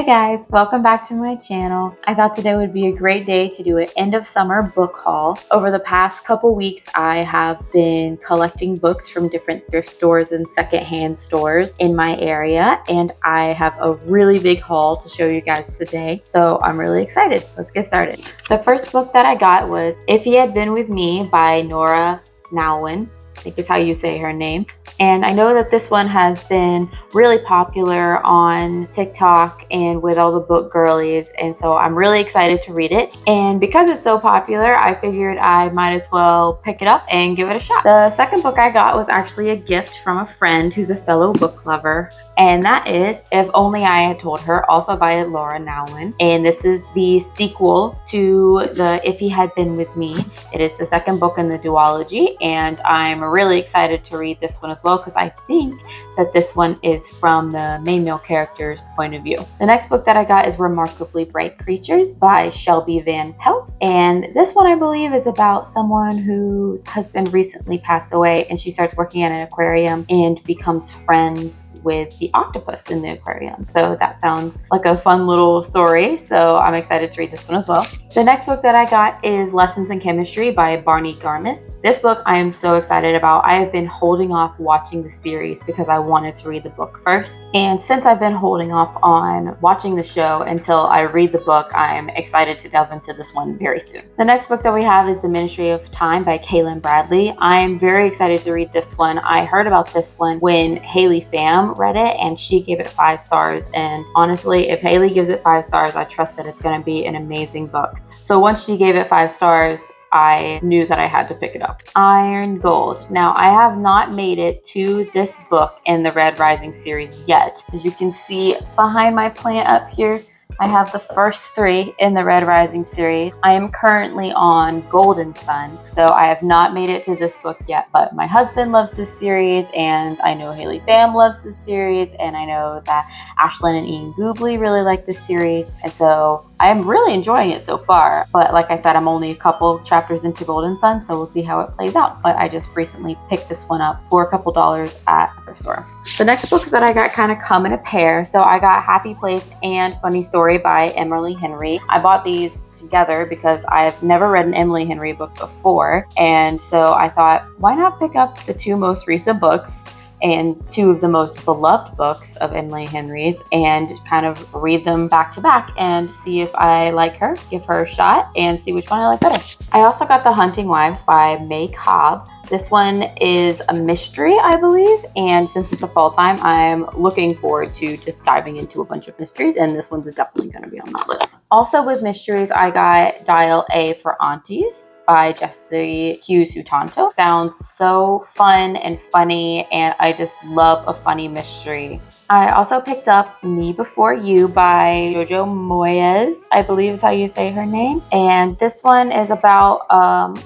guys, welcome back to my channel. I thought today would be a great day to do an end of summer book haul. Over the past couple weeks, I have been collecting books from different thrift stores and secondhand stores in my area, and I have a really big haul to show you guys today. So I'm really excited. Let's get started. The first book that I got was If He Had Been With Me by Nora Nowin. I think is how you say her name. And I know that this one has been really popular on TikTok and with all the book girlies, and so I'm really excited to read it. And because it's so popular, I figured I might as well pick it up and give it a shot. The second book I got was actually a gift from a friend who's a fellow book lover, and that is If Only I Had Told Her, also by Laura Nowin. And this is the sequel to the If He Had Been With Me. It is the second book in the duology, and I'm really excited to read this one as well because I think that this one is from the main male character's point of view. The next book that I got is Remarkably Bright Creatures by Shelby Van Pelt, and this one I believe is about someone whose husband recently passed away, and she starts working at an aquarium and becomes friends with the octopus in the aquarium. So that sounds like a fun little story. So I'm excited to read this one as well. The next book that I got is Lessons in Chemistry by Barney Garmis. This book I am so excited about. I have been holding off watching the series because I wanted to read the book first. And since I've been holding off on watching the show until I read the book, I'm excited to delve into this one very soon. The next book that we have is The Ministry of Time by Kaylin Bradley. I'm very excited to read this one. I heard about this one when Haley Pham read it and she gave it 5 stars, and honestly, if Haley gives it 5 stars, I trust that it's going to be an amazing book. So once she gave it 5 stars, I knew that I had to pick it up. Iron Gold. Now, I have not made it to this book in the Red Rising series yet. As you can see behind my plant up here, I have the first 3 in the Red Rising series. I am currently on Golden Sun, so I have not made it to this book yet, but my husband loves this series, and I know Haley Pham loves this series, and I know that Ashlyn and Ian Goobley really like this series, and so I am really enjoying it so far. But like I said, I'm only a couple chapters into Golden Sun, so we'll see how it plays out. But I just recently picked this one up for a couple dollars at the store. The next books that I got kind of come in a pair. So I got Happy Place and Funny Story by Emily Henry. I bought these together because I've never read an Emily Henry book before. And so I thought, why not pick up the 2 most recent books and 2 of the most beloved books of Emily Henry's and kind of read them back to back and see if I like her, give her a shot, and see which one I like better. I also got The Hunting Wives by May Cobb. This one is a mystery, I believe, and since it's the fall time, I'm looking forward to just diving into a bunch of mysteries, and this one's definitely going to be on that list. Also with mysteries, I got Dial A for Aunties by Jessie Q. Sutanto. Sounds so fun and funny, and I just love a funny mystery. I also picked up Me Before You by Jojo Moyes, I believe is how you say her name. And this one is about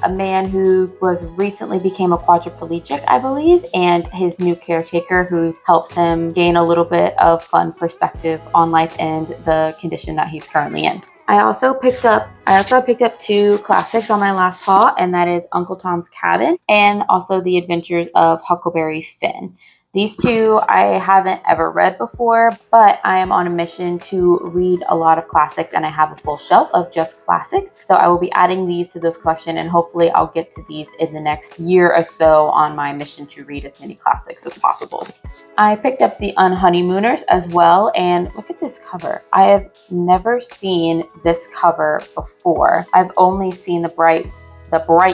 a man who was recently became a quadriplegic, I believe, and his new caretaker who helps him gain a little bit of fun perspective on life and the condition that he's currently in. I also picked up 2 classics on my last haul, and that is Uncle Tom's Cabin and also The Adventures of Huckleberry Finn. These 2 I haven't ever read before, but I am on a mission to read a lot of classics, and I have a full shelf of just classics. So I will be adding these to this collection, and hopefully I'll get to these in the next year or so on my mission to read as many classics as possible. I picked up The Unhoneymooners as well, and look at this cover. I have never seen this cover before. I've only seen the bright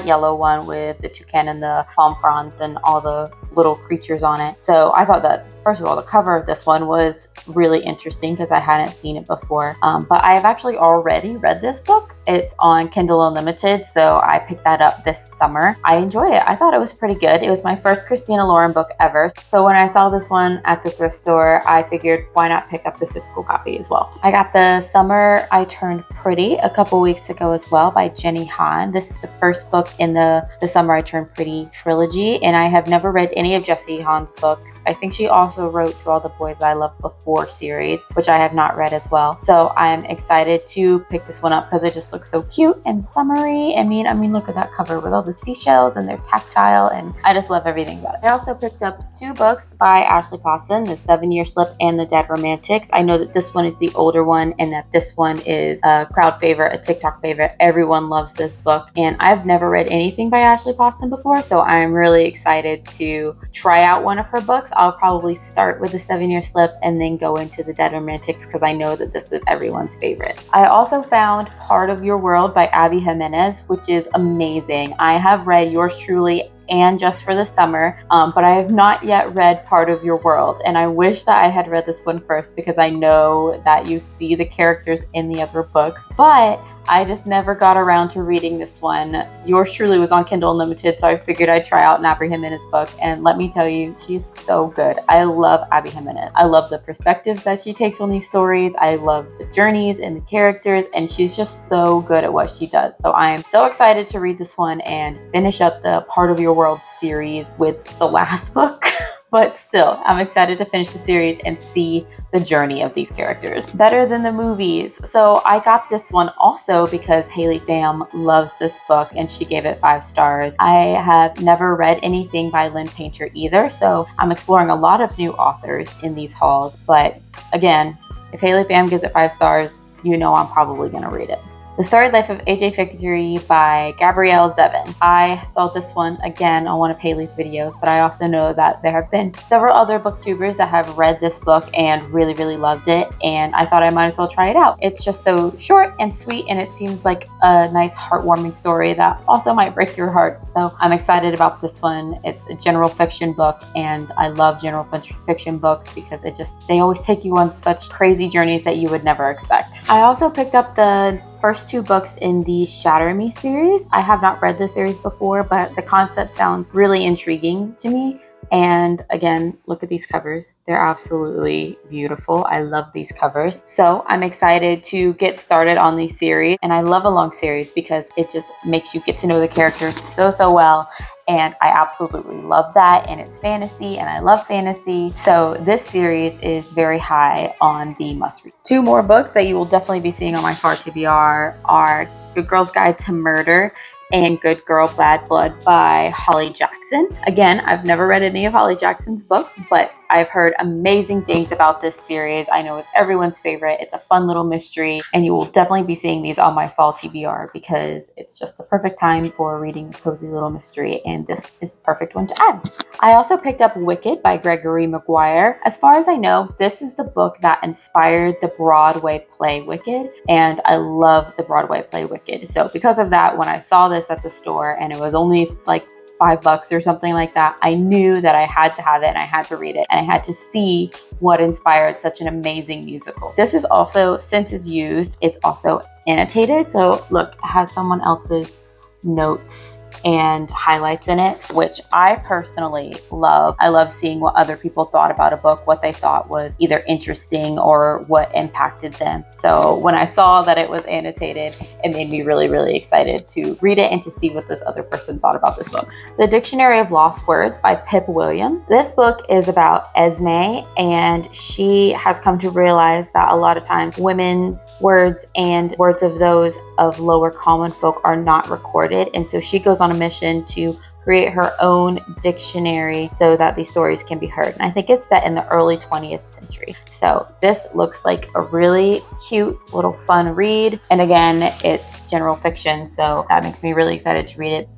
yellow one with the toucan and the palm fronds and all the little creatures on it. So I thought that, first of all, the cover of this one was really interesting because I hadn't seen it before. But I have actually already read this book. It's on Kindle Unlimited, so I picked that up this summer. I enjoyed it. I thought it was pretty good. It was my first Christina Lauren book ever. So when I saw this one at the thrift store, I figured why not pick up the physical copy as well. I got The Summer I Turned Pretty a couple weeks ago as well by Jenny Han. This is the first book in the Summer I Turned Pretty trilogy, and I have never read any of Jessie Han's books. I think she also wrote To All the Boys That I Loved Before series, which I have not read as well. So I'm excited to pick this one up because it just looks so cute and summery. I mean, look at that cover with all the seashells and they're tactile, and I just love everything about it. I also picked up 2 books by Ashley Pawson, The 7-Year Slip and The Dead Romantics. I know that this one is the older one and that this one is a crowd favorite, a TikTok favorite. Everyone loves this book, and I've never read anything by Ashley Pawson before, so I'm really excited to try out one of her books. I'll probably start with The 7-Year Slip and then go into The Dead Romantics because I know that this is everyone's favorite. I also found Part of Your World by Abby Jimenez, which is amazing. I have read Yours Truly and Just for the Summer, but I have not yet read Part of Your World, and I wish that I had read this one first because I know that you see the characters in the other books, but I just never got around to reading this one. Yours Truly was on Kindle Unlimited, so I figured I'd try out an Abby Jimenez book, and let me tell you, she's so good. I love Abby Jimenez. I love the perspective that she takes on these stories. I love the journeys and the characters, and she's just so good at what she does. So I am so excited to read this one and finish up the Part of Your World series with the last book. But still, I'm excited to finish the series and see the journey of these characters. Better Than the Movies. So I got this one also because Haley Pham loves this book and she gave it 5 stars. I have never read anything by Lynn Painter either, so I'm exploring a lot of new authors in these hauls. But again, if Haley Pham gives it 5 stars, you know I'm probably gonna read it. The Storied Life of A.J. Victory by Gabrielle Zevin. I saw this one again on one of Haley's videos, but I also know that there have been several other booktubers that have read this book and really, really loved it, and I thought I might as well try it out. It's just so short and sweet, and it seems like a nice, heartwarming story that also might break your heart. So I'm excited about this one. It's a general fiction book, and I love general fiction books because they always take you on such crazy journeys that you would never expect. I also picked up the first 2 books in the Shatter Me series. I have not read this series before, but the concept sounds really intriguing to me. And again, look at these covers. They're absolutely beautiful. I love these covers. So I'm excited to get started on these series. And I love a long series because it just makes you get to know the characters so well. And I absolutely love that. And it's fantasy, and I love fantasy. So this series is very high on the must read. 2 more books that you will definitely be seeing on my Far TBR are Good Girl's Guide to Murder and Good Girl Bad Blood by Holly Jackson. Again, I've never read any of Holly Jackson's books, but I've heard amazing things about this series. I know it's everyone's favorite. It's a fun little mystery, and you will definitely be seeing these on my fall TBR because it's just the perfect time for reading a cozy little mystery, and this is the perfect one to add. I also picked up Wicked by Gregory Maguire. As far as I know, this is the book that inspired the Broadway play Wicked, and I love the Broadway play Wicked. So because of that, when I saw this at the store and it was only like $5 or something like that, I knew that I had to have it and I had to read it and I had to see what inspired such an amazing musical. This is also, since it's used, it's also annotated. So look, it has someone else's notes and highlights in it, which I personally love. I love seeing what other people thought about a book, what they thought was either interesting or what impacted them. So when I saw that it was annotated, it made me really, really excited to read it and to see what this other person thought about this book. The Dictionary of Lost Words by Pip Williams. This book is about Esme, and she has come to realize that a lot of times women's words and words of those of lower common folk are not recorded, and so she goes on a mission to create her own dictionary so that these stories can be heard. And I think it's set in the early 20th century. So this looks like a really cute little fun read. And again, it's general fiction, so that makes me really excited to read it.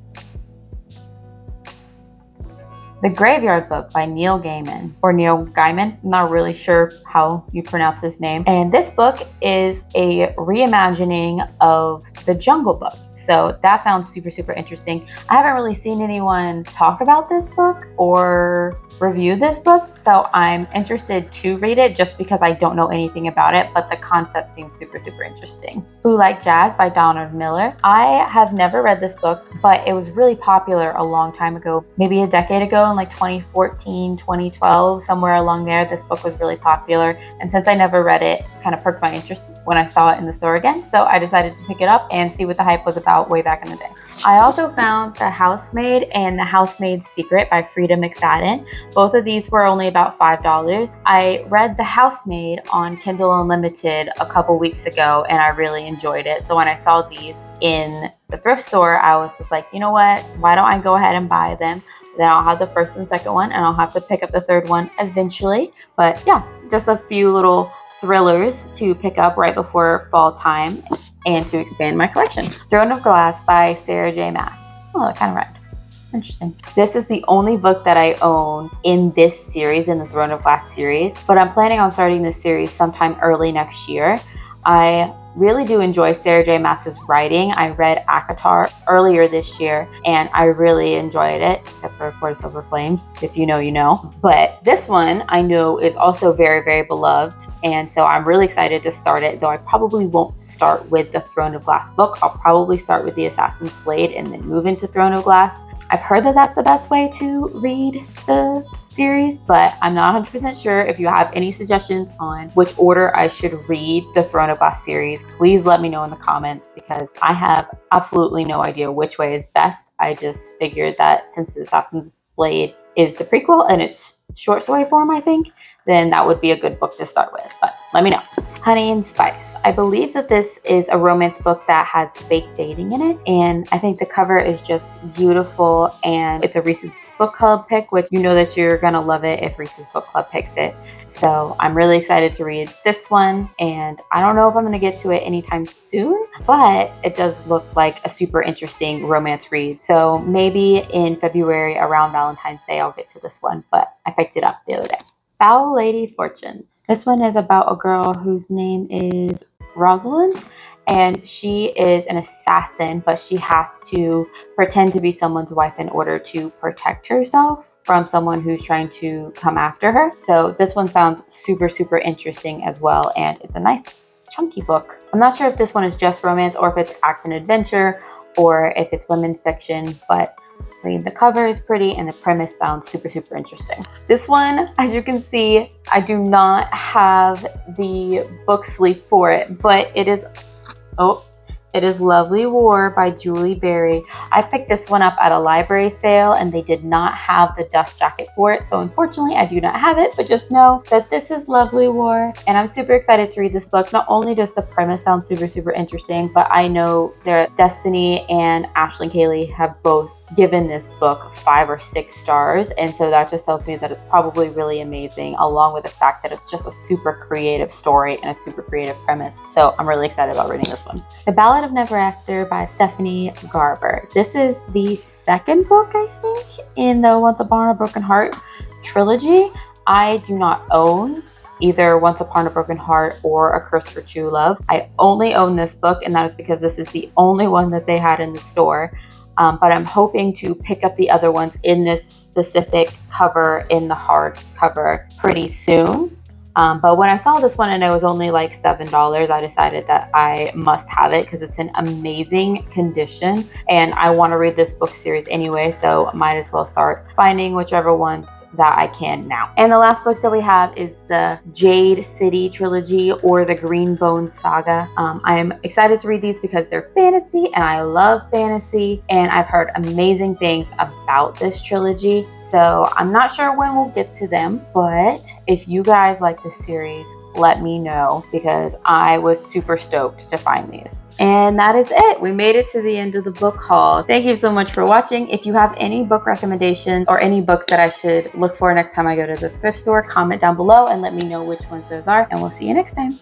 The Graveyard Book by Neil Gaiman, or Neil Gaiman. I'm not really sure how you pronounce his name. And this book is a reimagining of The Jungle Book. So that sounds super, super interesting. I haven't really seen anyone talk about this book or review this book, so I'm interested to read it just because I don't know anything about it, but the concept seems super, super interesting. Who Like Jazz by Donald Miller. I have never read this book, but it was really popular a long time ago, maybe a decade ago, in like 2014, 2012, somewhere along there, this book was really popular. And since I never read it, it kind of perked my interest when I saw it in the store again. So I decided to pick it up and see what the hype was about way back in the day. I also found The Housemaid and The Housemaid's Secret by Frida McFadden. Both of these were only about $5. I read The Housemaid on Kindle Unlimited a couple weeks ago and I really enjoyed it. So when I saw these in the thrift store, I was just like, you know what? Why don't I go ahead and buy them? Then I'll have the first and second one and I'll have to pick up the third one eventually. But yeah, just a few little thrillers to pick up right before fall time and to expand my collection. Throne of Glass by Sarah J. Maas. Oh, that kind of rhymed. Interesting. This is the only book that I own in this series, in the Throne of Glass series, but I'm planning on starting this series sometime early next year. I really do enjoy Sarah J. Maas's writing. I read ACOTAR earlier this year and I really enjoyed it, except for Court of Silver Flames. If you know, you know. But this one I know is also very, very beloved. And so I'm really excited to start it, though I probably won't start with the Throne of Glass book. I'll probably start with the Assassin's Blade and then move into Throne of Glass. I've heard that that's the best way to read the series, but I'm not 100% sure. If you have any suggestions on which order I should read the Throne of Glass series, please let me know in the comments because I have absolutely no idea which way is best. I just figured that since the Assassin's Blade is the prequel and it's short story form, I think, then that would be a good book to start with, but let me know. Honey and Spice. I believe that this is a romance book that has fake dating in it, and I think the cover is just beautiful, and it's a Reese's Book Club pick, which you know that you're gonna love it if Reese's Book Club picks it. So I'm really excited to read this one, and I don't know if I'm gonna get to it anytime soon, but it does look like a super interesting romance read. So maybe in February around Valentine's Day, I'll get to this one, but I picked it up the other day. Foul Lady Fortunes. This one is about a girl whose name is Rosalind, and she is an assassin, but she has to pretend to be someone's wife in order to protect herself from someone who's trying to come after her. So this one sounds super, super interesting as well, and it's a nice chunky book. I'm not sure if this one is just romance or if it's action adventure or if it's women fiction, but the cover is pretty and the premise sounds super, super interesting. This one, as you can see, I do not have the book sleeve for it, but it is Lovely War by Julie Berry. I picked this one up at a library sale and they did not have the dust jacket for it. So unfortunately, I do not have it, but just know that this is Lovely War. And I'm super excited to read this book. Not only does the premise sound super, super interesting, but I know that Destiny and Ashley and Kaylee have both given this book 5 or 6 stars. And so that just tells me that it's probably really amazing, along with the fact that it's just a super creative story and a super creative premise. So I'm really excited about reading this one. The Ballad of Never After by Stephanie Garber. This is the second book, I think, in the Once Upon a Broken Heart trilogy. I do not own either Once Upon a Broken Heart or A Curse for True Love. I only own this book, and that is because this is the only one that they had in the store. But I'm hoping to pick up the other ones in this specific cover, in the hardcover, pretty soon. But when I saw this one and it was only like $7, I decided that I must have it because it's in amazing condition and I want to read this book series anyway, so I might as well start finding whichever ones that I can now. And the last books that we have is the Jade City trilogy or the Green Bones saga. I am excited to read these because they're fantasy and I love fantasy, and I've heard amazing things about this trilogy, so I'm not sure when we'll get to them, but if you guys like this series, let me know because I was super stoked to find these. And that is it. We made it to the end of the book haul. Thank you so much for watching. If you have any book recommendations or any books that I should look for next time I go to the thrift store, comment down below and let me know which ones those are, and we'll see you next time.